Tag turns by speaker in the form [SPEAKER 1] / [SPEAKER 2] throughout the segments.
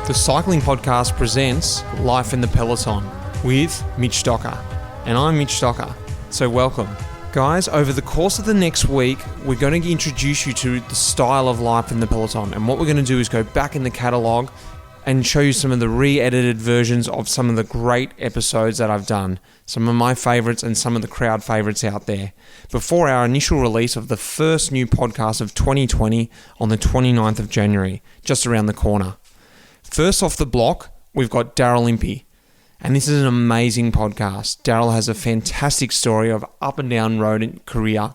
[SPEAKER 1] The Cycling Podcast presents Life in the Peloton with Mitch Docker. And I'm Mitch Docker, so welcome. Guys, over the course of the next week, we're going to introduce you to the style of life in the Peloton. And what we're going to do is go back in the catalogue and show you some of the re-edited versions of some of the great episodes that I've done. Some of my favourites and some of the crowd favourites out there. Before our initial release of the first new podcast of 2020 on the 29th of January, just around the corner. First off the block, we've got Daryl Impey. And this is an amazing podcast. Daryl has a fantastic story of up and down road career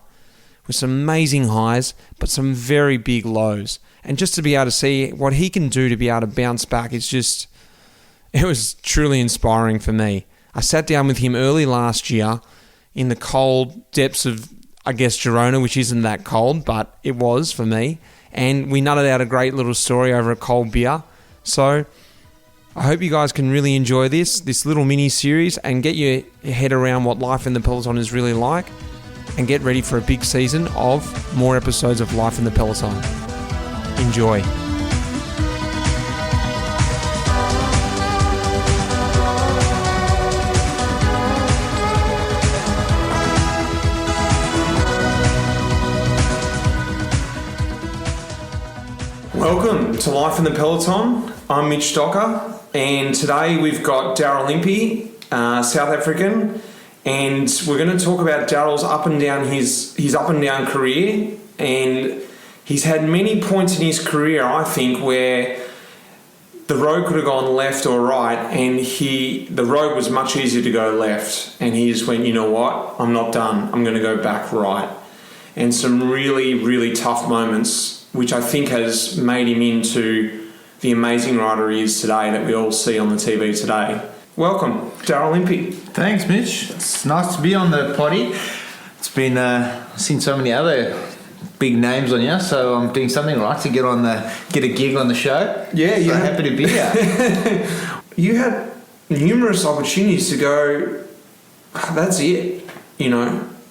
[SPEAKER 1] with some amazing highs, but some very big lows. And just to be able to see what he can do to be able to bounce back, it was truly inspiring for me. I sat down with him early last year in the cold depths of, I guess, Girona, which isn't that cold, but it was for me. And we nutted out a great little story over a cold beer. So I hope you guys can really enjoy this little mini-series and get your head around what life in the Peloton is really like and get ready for a big season of more episodes of Life in the Peloton. Enjoy. Welcome to Life in the Peloton. I'm Mitch Docker, and today we've got Daryl Impey, South African, and we're going to talk about Daryl's up and down his up and down career. And he's had many points in his career, I think, where the road could have gone left or right, and the road was much easier to go left, and he just went, you know what, I'm not done, I'm going to go back right. And some really, really tough moments, which I think has made him into the amazing rider he is today that we all see on the TV today. Welcome, Daryl Impey.
[SPEAKER 2] Thanks, Mitch. It's nice to be on the potty. It's been I've seen so many other big names on here, so I'm doing something right to get a gig on the show.
[SPEAKER 1] Yeah,
[SPEAKER 2] so happy to be here.
[SPEAKER 1] You had numerous opportunities to go, that's it,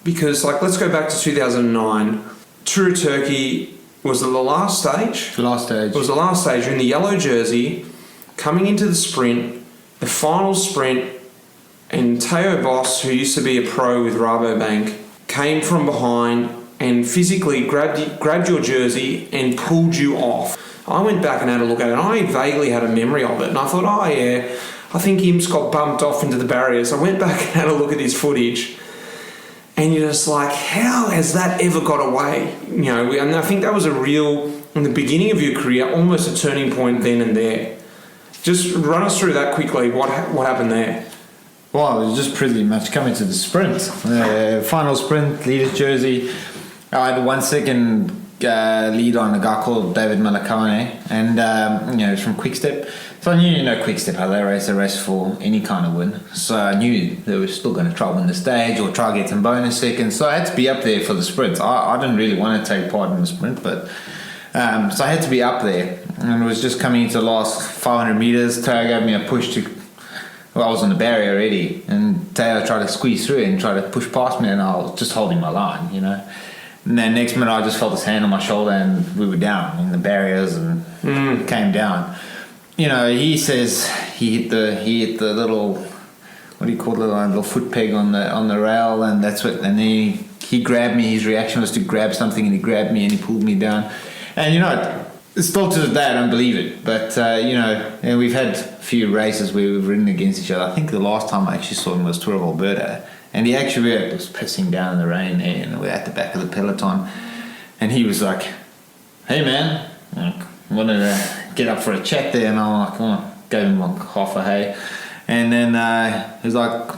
[SPEAKER 1] because let's go back to 2009. Tour of Turkey was the last stage.
[SPEAKER 2] Last stage.
[SPEAKER 1] It was the last stage. You're in the yellow jersey, coming into the sprint, the final sprint, and Theo Boss, who used to be a pro with Rabobank, came from behind and physically grabbed your jersey and pulled you off. I went back and had a look at it, and I vaguely had a memory of it, and I thought, oh yeah, I think Imps got bumped off into the barriers. I went back and had a look at his footage, and you're just like, how has that ever got away? And I think that was in the beginning of your career, almost a turning point then and there. Just run us through that quickly. What happened there?
[SPEAKER 2] Well, it was just pretty much coming to the sprint. Final sprint, leader's jersey. I had a 1 second lead on a guy called David Malakane, and it was from Quickstep. So I knew, Quickstep, how they race for any kind of win. So I knew they were still going to try win the stage or try get some bonus seconds. So I had to be up there for the sprint. I didn't really want to take part in the sprint, but so I had to be up there. And it was just coming into the last 500 meters. Teo gave me a push I was on the barrier already, and Teo tried to squeeze through and try to push past me, and I was just holding my line, And then next minute I just felt his hand on my shoulder and we were down in the barriers and came down. He says he hit the little, what do you call it, little foot peg on the rail, and that's what. And then he grabbed me. His reaction was to grab something, and he grabbed me and he pulled me down. And still to this day I don't believe it. But and we've had a few races where we've ridden against each other. I think the last time I actually saw him was Tour of Alberta. And he actually was pissing down in the rain there, and we're at the back of the peloton. And he was like, hey man, I wanted to get up for a chat there, and I'm like, gave him half a hay. And then he was like,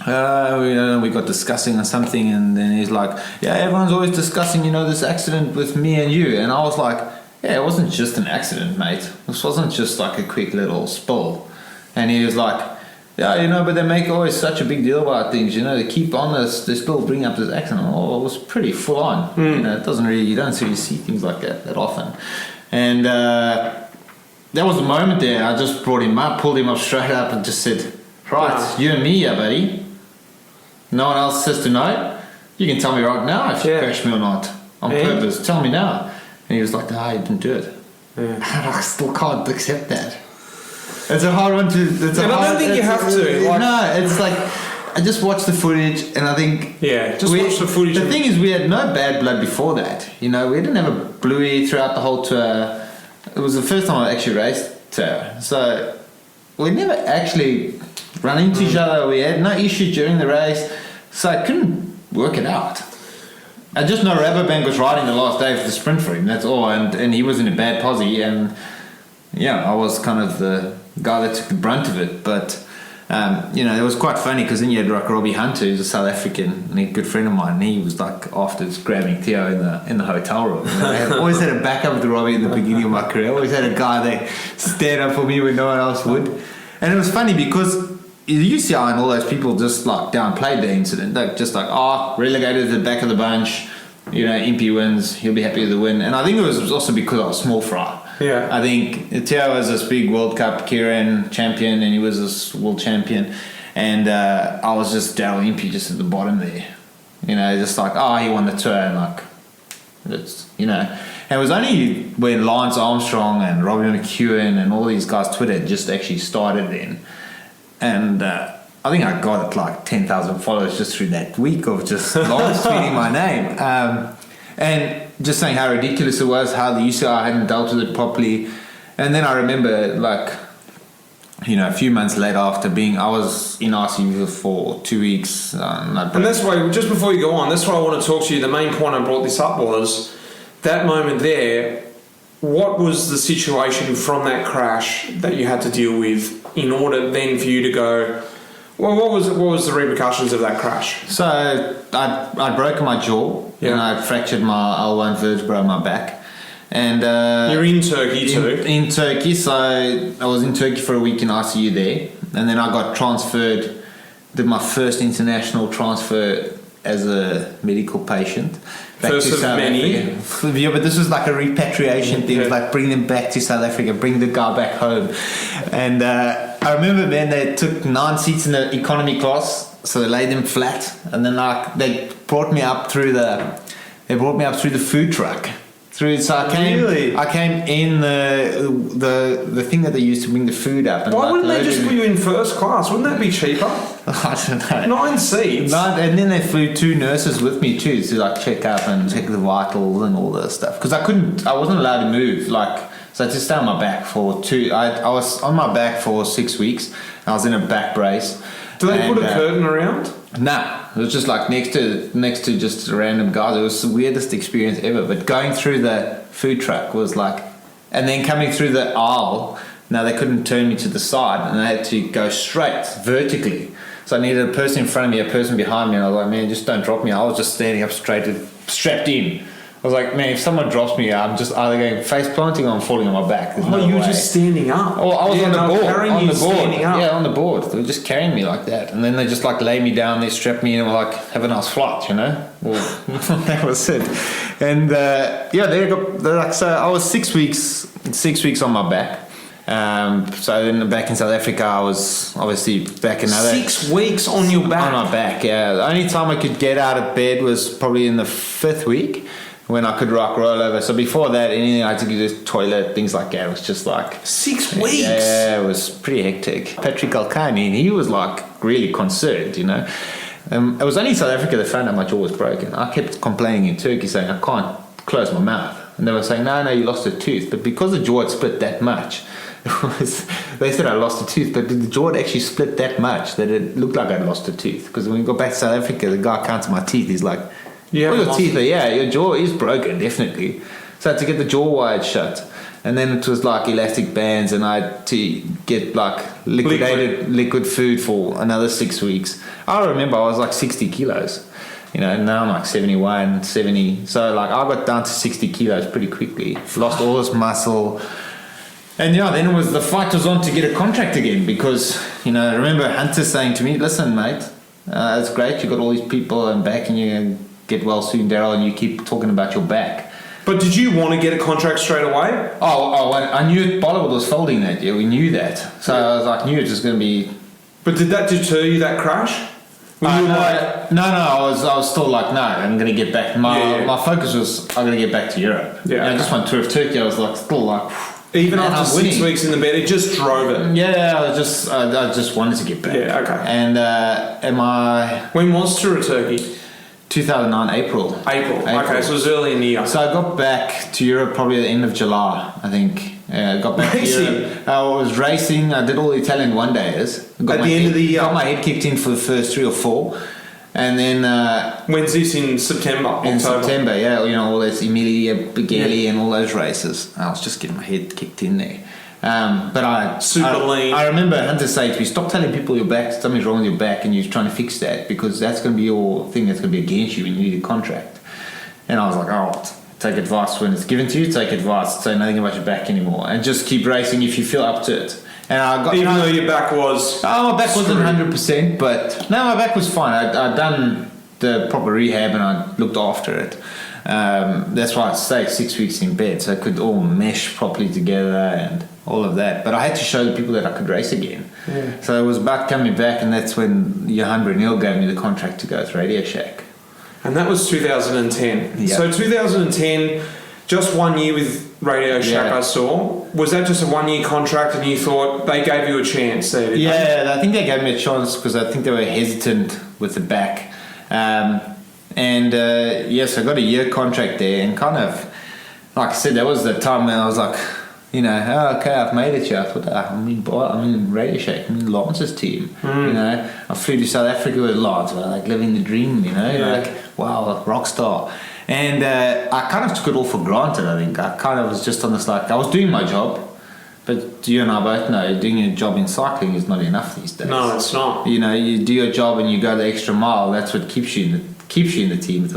[SPEAKER 2] we got discussing or something, and then he's like, yeah, everyone's always discussing, this accident with me and you. And I was like, yeah, it wasn't just an accident, mate. This wasn't just like a quick little spill. And he was like, yeah, but they make always such a big deal about things, they keep on this, they still bring up this accident. Oh, it was pretty full on. It doesn't really, you don't really see things like that often. And that was the moment there. I just brought him up, pulled him up straight up and just said, right, you and me, buddy. No one else says to know. You can tell me right now if you crash me or not. On purpose. Tell me now. And he was like, no, you didn't do it. Yeah. And I still can't accept that. It's a hard one to.
[SPEAKER 1] I don't think you have to.
[SPEAKER 2] No, it's like I just watched the footage, and I think
[SPEAKER 1] watch the footage.
[SPEAKER 2] The thing is, we had no bad blood before that. We didn't have a bluey throughout the whole tour. It was the first time I actually raced tour, so we never actually run into each other. We had no issue during the race, so I couldn't work it out. I just know Rabobank was riding the last day for the sprint for him, that's all, and he was in a bad posse, and I was kind of the guy that took the brunt of it, but it was quite funny because then you had like Robbie Hunter, who's a South African and a good friend of mine, and he was like afterwards grabbing Theo in the hotel room. I always had a backup with Robbie in the beginning of my career. I always had a guy that stand up for me when no one else would, and it was funny because the UCI and all those people just like downplayed the incident. They're just like, relegated to the back of the bunch. Impey wins. He'll be happy with the win. And I think it was also because I was small fry.
[SPEAKER 1] Yeah.
[SPEAKER 2] I think Theo was this big World Cup Kieran champion, and he was this world champion. And I was just Daryl Impey just at the bottom there. Just like, he won the tour, and like, it's, And it was only when Lance Armstrong and Robbie McEwen and all these guys' Twitter had just actually started then. And I think I got like 10,000 followers just through that week of just Lawrence tweeting my name. And just saying how ridiculous it was, how the UCI hadn't dealt with it properly. And then I remember a few months later after I was in ICU for 2 weeks. And
[SPEAKER 1] that's why, just before you go on, that's why I want to talk to you. The main point I brought this up was that moment there. What was the situation from that crash that you had to deal with in order then for you to go, well, what was the repercussions of that crash? So
[SPEAKER 2] I'd broken my jaw and I'd fractured my L1 vertebra on my back. And
[SPEAKER 1] you're in Turkey too?
[SPEAKER 2] In Turkey, so I was in Turkey for a week in ICU there, and then I got transferred, did my first international transfer as a medical patient.
[SPEAKER 1] First of many.
[SPEAKER 2] Yeah, but this was like a repatriation thing, like bring them back to South Africa, bring the guy back home. And I remember, man, they took 9 seats in the economy class, so they laid them flat, and then they brought me up through the food truck. So I came in the thing that they used to bring the food up. And
[SPEAKER 1] why wouldn't they just put you in first class? Wouldn't that be cheaper?
[SPEAKER 2] I don't know.
[SPEAKER 1] 9 seats.
[SPEAKER 2] And then they flew 2 nurses with me too to like check up and check the vitals and all this stuff. Because I wasn't allowed to move. So I had to stay on my back for 2. I was on my back for 6 weeks. I was in a back brace.
[SPEAKER 1] Do they put a curtain around?
[SPEAKER 2] Nah, it was just like next to just random guys. It was the weirdest experience ever. But going through the food truck was like, and then coming through the aisle. Now they couldn't turn me to the side, and I had to go straight vertically. So I needed a person in front of me, a person behind me, and I was like, man, just don't drop me. I was just standing up straight, strapped in. I was like, man, if someone drops me, I'm just either going face planting or I'm falling on my back. There's no
[SPEAKER 1] you were
[SPEAKER 2] way.
[SPEAKER 1] just standing up.
[SPEAKER 2] Oh, I was on the board.
[SPEAKER 1] Standing up.
[SPEAKER 2] Yeah, on the board. They were just carrying me like that. And then they just like lay me down, they strapped me in and were like, have a nice flight, Well, that was it. And they're like, so I was 6 weeks on my back. So then back in South Africa, I was obviously back another
[SPEAKER 1] 6 weeks on your back.
[SPEAKER 2] On my back, yeah. The only time I could get out of bed was probably in the 5th week when I could roll over. So before that, anything I had to go to the toilet, things like that, it was just like
[SPEAKER 1] 6 weeks.
[SPEAKER 2] Yeah, it was pretty hectic. Patrick Alkani, he was like really concerned, It was only in South Africa they found out my jaw was broken. I kept complaining in Turkey saying I can't close my mouth, and they were saying no, you lost a tooth. But because the jaw had split that much, they said I lost a tooth, but the jaw had actually split that much that it looked like I'd lost a tooth. Because when we got back to South Africa, the guy counted my teeth. He's like, your teeth are, your jaw is broken, definitely. So I had to get the jaw wired shut. And then it was like elastic bands, and I had to get like liquid food for another 6 weeks. I remember I was like 60 kilos. Now I'm like 71, 70. So like I got down to 60 kilos pretty quickly. Lost all this muscle. And then it was the fight was on to get a contract again, because I remember Hunter saying to me, listen mate, it's great you got all these people and backing you and get well soon, Daryl, and you keep talking about your back.
[SPEAKER 1] But did you want to get a contract straight away?
[SPEAKER 2] I knew Bollywood was folding that year. We knew that. So I was like, knew it was going to be.
[SPEAKER 1] But did that deter you, that crash?
[SPEAKER 2] No, I was still like, no, I'm going to get back. My focus was, I'm going to get back to Europe.
[SPEAKER 1] Yeah.
[SPEAKER 2] I just went tour of Turkey. I was like, still like,
[SPEAKER 1] Even
[SPEAKER 2] And
[SPEAKER 1] after
[SPEAKER 2] I'm
[SPEAKER 1] 6
[SPEAKER 2] winning.
[SPEAKER 1] weeks in the bed, it just drove it.
[SPEAKER 2] Yeah, I just wanted to get back.
[SPEAKER 1] Yeah, okay.
[SPEAKER 2] And
[SPEAKER 1] When was Tour of Turkey?
[SPEAKER 2] 2009 April.
[SPEAKER 1] April. Okay, so it was early in the year.
[SPEAKER 2] So I got back to Europe probably at the end of July, I think. I got back
[SPEAKER 1] Racing?
[SPEAKER 2] to Europe. I was racing. I did all the Italian one-dayers.
[SPEAKER 1] At the end of the year?
[SPEAKER 2] Got my head kicked in for the first 3 or 4. And then...
[SPEAKER 1] When's this, in September?
[SPEAKER 2] in
[SPEAKER 1] October?
[SPEAKER 2] September, yeah. You know, all those Emilia, Bighelli and all those races. I was just getting my head kicked in there. But
[SPEAKER 1] Super lean.
[SPEAKER 2] I remember Hunter saying to me, stop telling people your back, something's wrong with your back and you're trying to fix that because that's going to be your thing that's going to be against you when you need a contract. And I was like, oh, take advice when it's given to you, take advice, say nothing about your back anymore and just keep racing if you feel up to it. And I got,
[SPEAKER 1] Even though your back was...
[SPEAKER 2] Oh, my back wasn't
[SPEAKER 1] screwed.
[SPEAKER 2] 100%, but no, my back was fine. I'd done the proper rehab and I looked after it. That's why I stayed 6 weeks in bed so I could all mesh properly together and all of that. But I had to show the people that I could race again.
[SPEAKER 1] Yeah.
[SPEAKER 2] So it was about coming back, and that's when Johan Brunel gave me the contract to go to Radio Shack.
[SPEAKER 1] And that was 2010.
[SPEAKER 2] Yeah.
[SPEAKER 1] So 2010, just 1 year with Radio Shack,
[SPEAKER 2] Yeah.
[SPEAKER 1] I saw. Was that just a 1 year contract and you thought they gave you a chance there?
[SPEAKER 2] Yeah, I think they gave me a chance because I think they were hesitant with the back. Yes, I got a year contract there, and kind of, like I said, that was the time when I was like, you know, oh, okay, I've made it here. I thought, I'm in Radio Shack, I'm in Lance's team. You know, I flew to South Africa with Lance, like living the dream, you know, like, wow, rock star. And I kind of took it all for granted, I think. I kind of was just on this, like, I was doing my job, but you and I both know doing your job in cycling is not enough these days.
[SPEAKER 1] No, it's not.
[SPEAKER 2] You know, you do your job and you go the extra mile. That's what keeps you in the team. It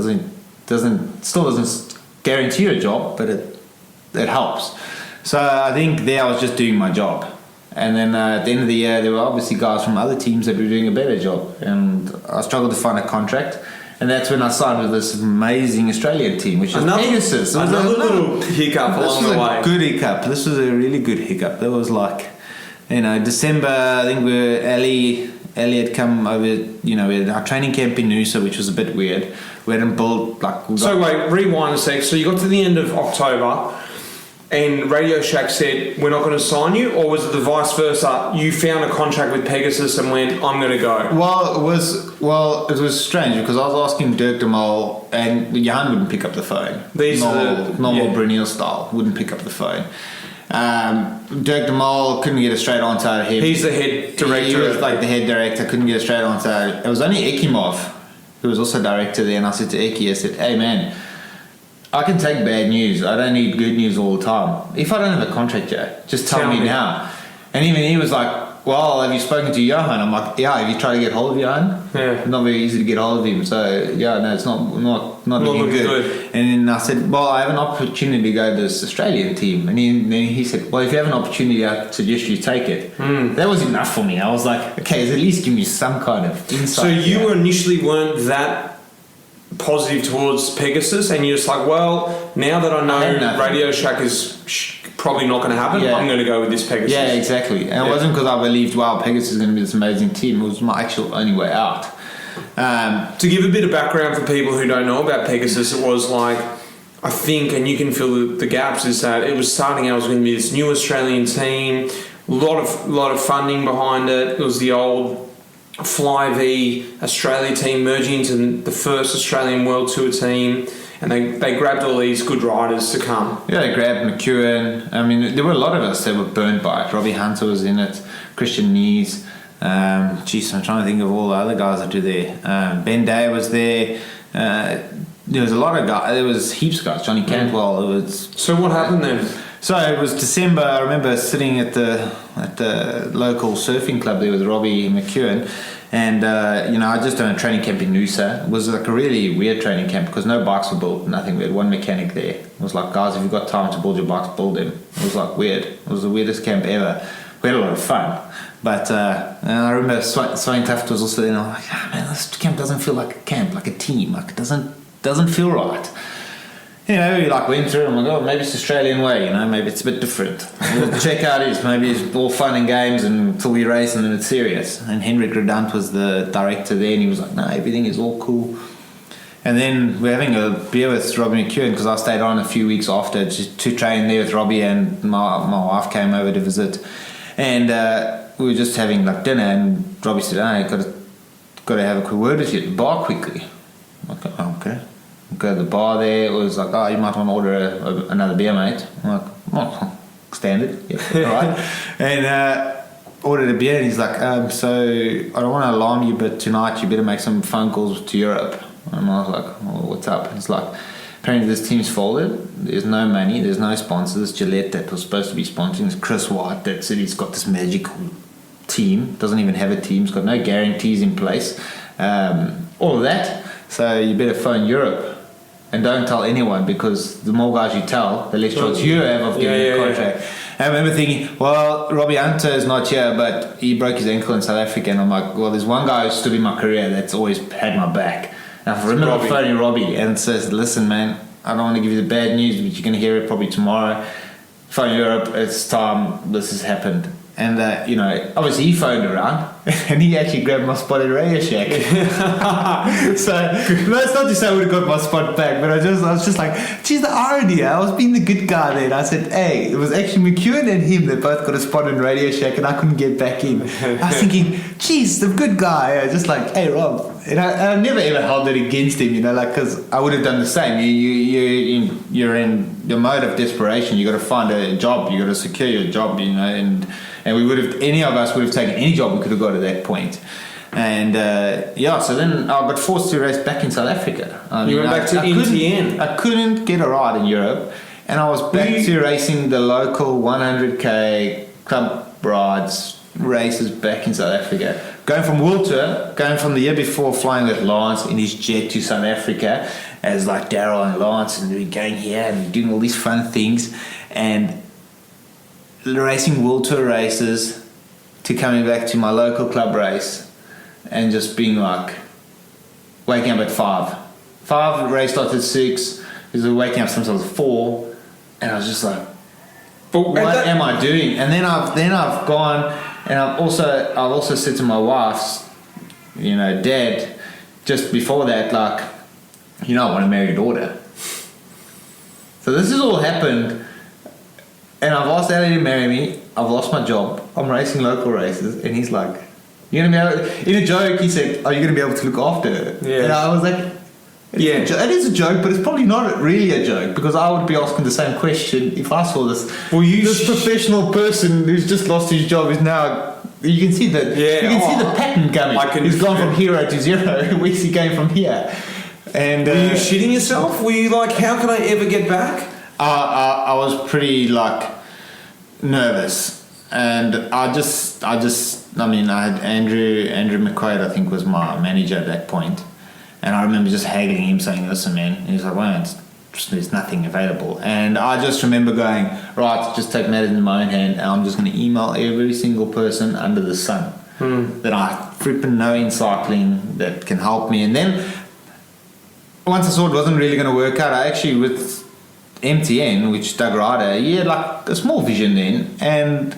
[SPEAKER 2] doesn't guarantee a job, but it helps. So I think there I was just doing my job. And then at the end of the year, there were obviously guys from other teams that were doing a better job, and I struggled to find a contract. And that's when I signed with this amazing Australian team, which is Pegasus.
[SPEAKER 1] Another little hiccup along the way.
[SPEAKER 2] Good hiccup. This was a really good hiccup. That was like, you know, December. I think Ellie had come over. You know, we had our training camp in Noosa, which was a bit weird. We hadn't built like.
[SPEAKER 1] So wait, rewind a sec. So you got to the end of October, and Radio Shack said, we're not going to sign you, or was it the vice versa? You found a contract with Pegasus and went, I'm going to go.
[SPEAKER 2] Well, it was strange because I was asking Dirk de Mol, and Johan wouldn't pick up the phone. Normal Brunel style, wouldn't pick up the phone. Dirk de Mol couldn't get a straight answer out of him.
[SPEAKER 1] He's the head director.
[SPEAKER 2] He was like the head director, couldn't get a straight answer out of him. It was only Ekimov, who was also director there, and I said to Eki, I said, hey man, I can take bad news. I don't need good news all the time. If I don't have a contract yet, just tell me now. And even he was like, well, have you spoken to Johan? I'm like, yeah, have you tried to get hold of Johan?
[SPEAKER 1] Yeah.
[SPEAKER 2] It's not very easy to get hold of him. So, yeah, no, it's not looking good. And then I said, well, I have an opportunity to go to this Australian team. And then he said, well, if you have an opportunity, I suggest you take it. That was enough for me. I was like, okay, at least give me some kind of insight.
[SPEAKER 1] So you initially weren't that positive towards Pegasus, and you're just like, well, now that I know Radio Shack is probably not going to happen, I'm going to go with this Pegasus.
[SPEAKER 2] Yeah, exactly. And it wasn't because I believed, wow, Pegasus is going to be this amazing team. It was my actual only way out.
[SPEAKER 1] To give a bit of background for people who don't know about Pegasus, it was like, I think, and you can fill the gaps, is that it was starting out as going to be this new Australian team, a lot of funding behind it. It was the old Fly V Australia team merging into the first Australian World Tour team, and they grabbed all these good riders to come.
[SPEAKER 2] Yeah, they grabbed McEwen. I mean, there were a lot of us that were burnt by it. Robbie Hunter was in it, Christian Nees. I'm trying to think of all the other guys that were there. Ben Day was there. There was a lot of guys. There was heaps of guys. Johnny Cantwell.
[SPEAKER 1] So what happened then?
[SPEAKER 2] So it was December. I remember sitting at the local surfing club there with Robbie McEwen, and I just done a training camp in Noosa. It was like a really weird training camp because no bikes were built, nothing. We had one mechanic there. It was like, guys, if you've got time to build your bikes, build them. It was like weird. It was the weirdest camp ever. We had a lot of fun, but and I remember Swain Tuft was also there. And I'm like, man, this camp doesn't feel like a camp, like a team. Like it doesn't feel right. You know, we like went through and I'm like, oh, maybe it's the Australian way, you know, maybe it's a bit different. We'll check how it is. Maybe it's all fun and games until we race and then it's serious. And Henrik Redant was the director there, and he was like, no, everything is all cool. And then we're having a beer with Robbie McEwen because I stayed on a few weeks after to train there with Robbie, and my wife came over to visit. And we were just having like dinner, and Robbie said, "Hey, got to have a quick word with you at the bar quickly." I'm like, "Oh, okay." We go to the bar there. It was like, "Oh, you might want to order another beer, mate." I'm like, "Oh, standard." Yeah, all right. And ordered a beer, and he's like, "So I don't want to alarm you, but tonight you better make some phone calls to Europe." And I was like, "Well, what's up?" It's like, apparently this team's folded. There's no money. There's no sponsors. Gillette that was supposed to be sponsoring. It's Chris White that said he's got this magical team. Doesn't even have a team. He's got no guarantees in place. All of that. So you better phone Europe. And don't tell anyone, because the more guys you tell, the less chance you have of getting a contract. Yeah. I remember thinking, well, Robbie Hunter is not here, but he broke his ankle in South Africa. And I'm like, well, there's one guy who stood in my career that's always had my back. And I remember phoning Robbie and says, "Listen, man, I don't want to give you the bad news, but you're going to hear it probably tomorrow. Phone Europe, it's time, this has happened." And, obviously he phoned around and he actually grabbed my spot at Radio Shack. So, that's not to say I would have got my spot back, but I was just like, geez, the irony. I was being the good guy there. And I said, hey, it was actually McEwen and him that both got a spot in Radio Shack, and I couldn't get back in. I was thinking, geez, the good guy. I was just like, hey, Rob. And I never ever held it against him, because I would have done the same. You're in your mode of desperation. You got to find a job. You got to secure your job, and we would have, any of us would have taken any job we could have got at that point. And so then I got forced to race back in South Africa.
[SPEAKER 1] You went back to NTN.
[SPEAKER 2] I couldn't get a ride in Europe, and I was back to racing the local 100k club rides races back in South Africa. Going from World Tour, going from the year before flying with Lance in his jet to South Africa as like Daryl and Lance, and we're going here and doing all these fun things, and racing World Tour races to coming back to my local club race and just being like waking up at 5 race started at 6, because we're waking up sometimes at 4, and I was just like, what am I doing? And then I've gone, and I've also said to my wife's dad just before that, like, I want to marry your daughter. So this has all happened. And I've asked Ellie to marry me. I've lost my job. I'm racing local races. And he's like, you're going to be able... In a joke, he said, are you going to be able to look after her? Yeah. And I was like, it is a joke, but it's probably not really a joke, because I would be asking the same question if I saw this. Well, this professional person who's just lost his job is now... You can see the pattern coming. He's gone from hero to zero. Where's he going from here? And
[SPEAKER 1] were you shitting yourself? Were you like, how can I ever get back?
[SPEAKER 2] I was pretty nervous, and I had Andrew McQuaid, I think, was my manager at that point, and I remember just haggling him, saying, "Listen, man," and he's like, "Well, there's nothing available." And I just remember going, right, just take matters into my own hand, and I'm just going to email every single person under the sun that I freaking know in cycling that can help me. And then once I saw it wasn't really going to work out, I actually, with MTN, which Doug Ryder, he had like a small vision then, and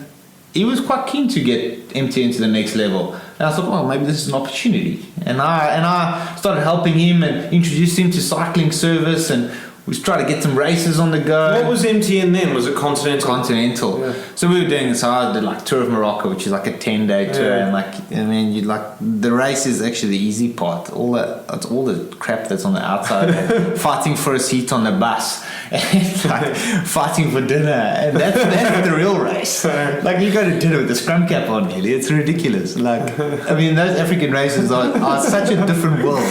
[SPEAKER 2] he was quite keen to get MTN to the next level. And I thought, well, maybe this is an opportunity. And I started helping him and introduced him to cycling service, and we tried to get some races on the go.
[SPEAKER 1] What was MTN then? Was it Continental?
[SPEAKER 2] Continental. Yeah. So we were doing this. So I did like Tour of Morocco, which is like a 10-day tour, and then you the race is actually the easy part. It's all the crap that's on the outside. Fighting for a seat on the bus, and fighting for dinner, and that's the real race. Like, you go to dinner with the scrum cap on, nearly. It's ridiculous. Like, those African races are such a different world.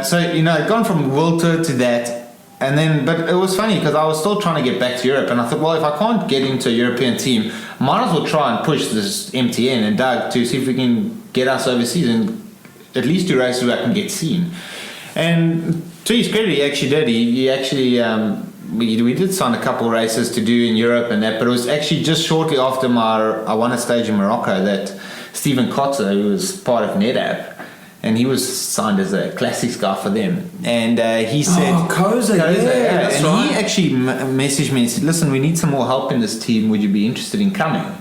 [SPEAKER 2] So gone from World Tour to that. And then, but it was funny because I was still trying to get back to Europe, and I thought, well, if I can't get into a European team, might as well try and push this MTN and Doug to see if we can get us overseas and at least do races where I can get seen. And to his credit, he actually did. He actually, we did sign a couple races to do in Europe and that, but it was actually just shortly after I won a stage in Morocco that Stephen Kotzer, who was part of NetApp, and he was signed as a classics guy for them. And he said...
[SPEAKER 1] Oh, Koza, yeah, that's
[SPEAKER 2] and
[SPEAKER 1] right.
[SPEAKER 2] He actually messaged me and said, listen, we need some more help in this team. Would you be interested in coming?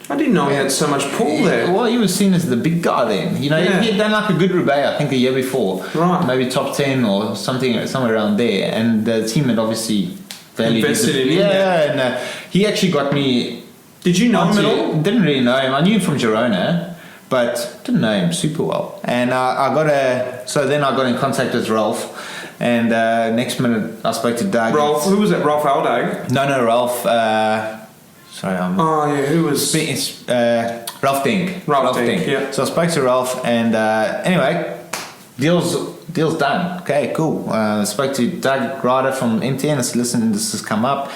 [SPEAKER 1] I didn't know he had so much pull there.
[SPEAKER 2] Well, he was seen as the big guy then. You know, he had done like a good roubaix, I think, the year before.
[SPEAKER 1] Right.
[SPEAKER 2] Maybe top 10 or something, somewhere around there. And the team had obviously
[SPEAKER 1] invested in him.
[SPEAKER 2] Yeah, and he actually got me.
[SPEAKER 1] Did you know him at all?
[SPEAKER 2] Didn't really know him. I knew him from Girona, but didn't know him super well. And so then I got in contact with Ralph. And next minute I spoke to Doug.
[SPEAKER 1] Ralph, who was that? Ralph Aldag?
[SPEAKER 2] No, Ralph. Sorry,
[SPEAKER 1] who was?
[SPEAKER 2] It's Ralph Dink.
[SPEAKER 1] Ralph Dink, yeah.
[SPEAKER 2] So I spoke to Ralph, and anyway, deal's done. Okay, cool. Spoke to Doug Ryder from MTN. I said, listen, this has come up.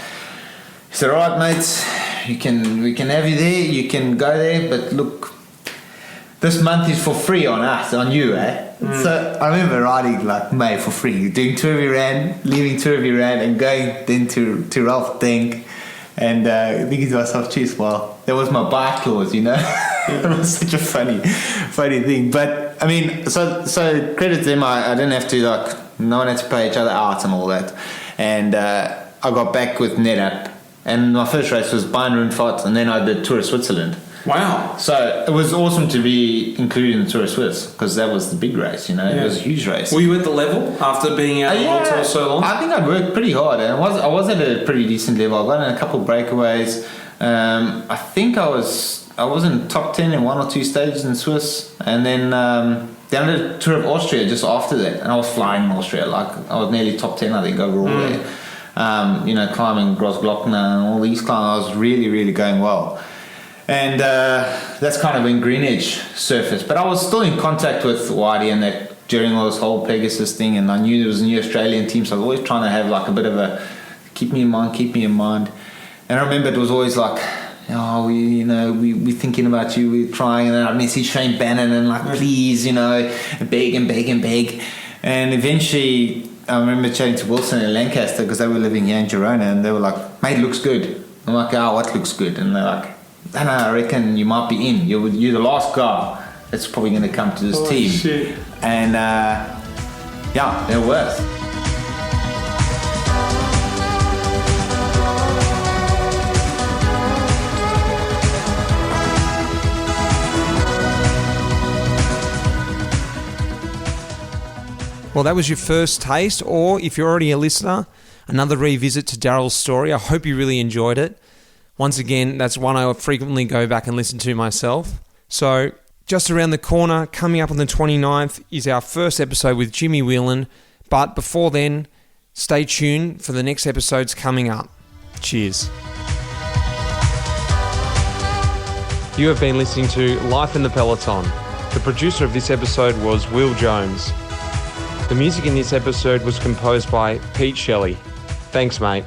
[SPEAKER 2] He said, all right, mates, we can have you there. You can go there, but look, this month is for free on us, on you, eh? So I remember riding like May for free, doing Turvy Rand, leaving Turvy Rand, and going then to Ralph Dink, and thinking to myself, geez, well, that was my bike clause, you know. It was such a funny thing. But I mean, so credit to them. I didn't have to no one had to pay each other out and all that, and I got back with NetApp, and my first race was Bayern Rundfahrt, and then I did Tour of Switzerland.
[SPEAKER 1] Wow.
[SPEAKER 2] So it was awesome to be included in the Tour of Swiss, because that was the big race, you know. It was a huge race.
[SPEAKER 1] Were you at the level after being out of the World Tour so long?
[SPEAKER 2] I think I'd worked pretty hard, and I was at a pretty decent level. I got in a couple of breakaways. I think I was in top 10 in one or two stages in Swiss, and then I did a Tour of Austria just after that, and I was flying in Austria. Like, I was nearly top 10, I think, overall there. You know, climbing Grossglockner and all these climbs, I was really, really going well. And that's kind of when Greenedge surfaced. But I was still in contact with Whitey and that during all this whole Pegasus thing, and I knew there was a new Australian team, so I was always trying to have like a bit of a keep me in mind. And I remember it was always like, oh, we're thinking about you, we're trying, and then I messaged Shane Bannon and like, please, you know, beg. And eventually I remember chatting to Wilson in Lancaster, because they were living here in Girona, and they were like, mate, looks good. I'm like, oh, what looks good? And they're like, I reckon you might be in. You're the last guy that's probably going to come to this team.
[SPEAKER 1] Shit.
[SPEAKER 2] And it worked.
[SPEAKER 1] Well, that was your first taste, or if you're already a listener, another revisit to Daryl's story. I hope you really enjoyed it. Once again, that's one I frequently go back and listen to myself. So, just around the corner, coming up on the 29th, is our first episode with Jimmy Whelan. But before then, stay tuned for the next episodes coming up. Cheers. You have been listening to Life in the Peloton. The producer of this episode was Will Jones. The music in this episode was composed by Pete Shelley. Thanks, mate.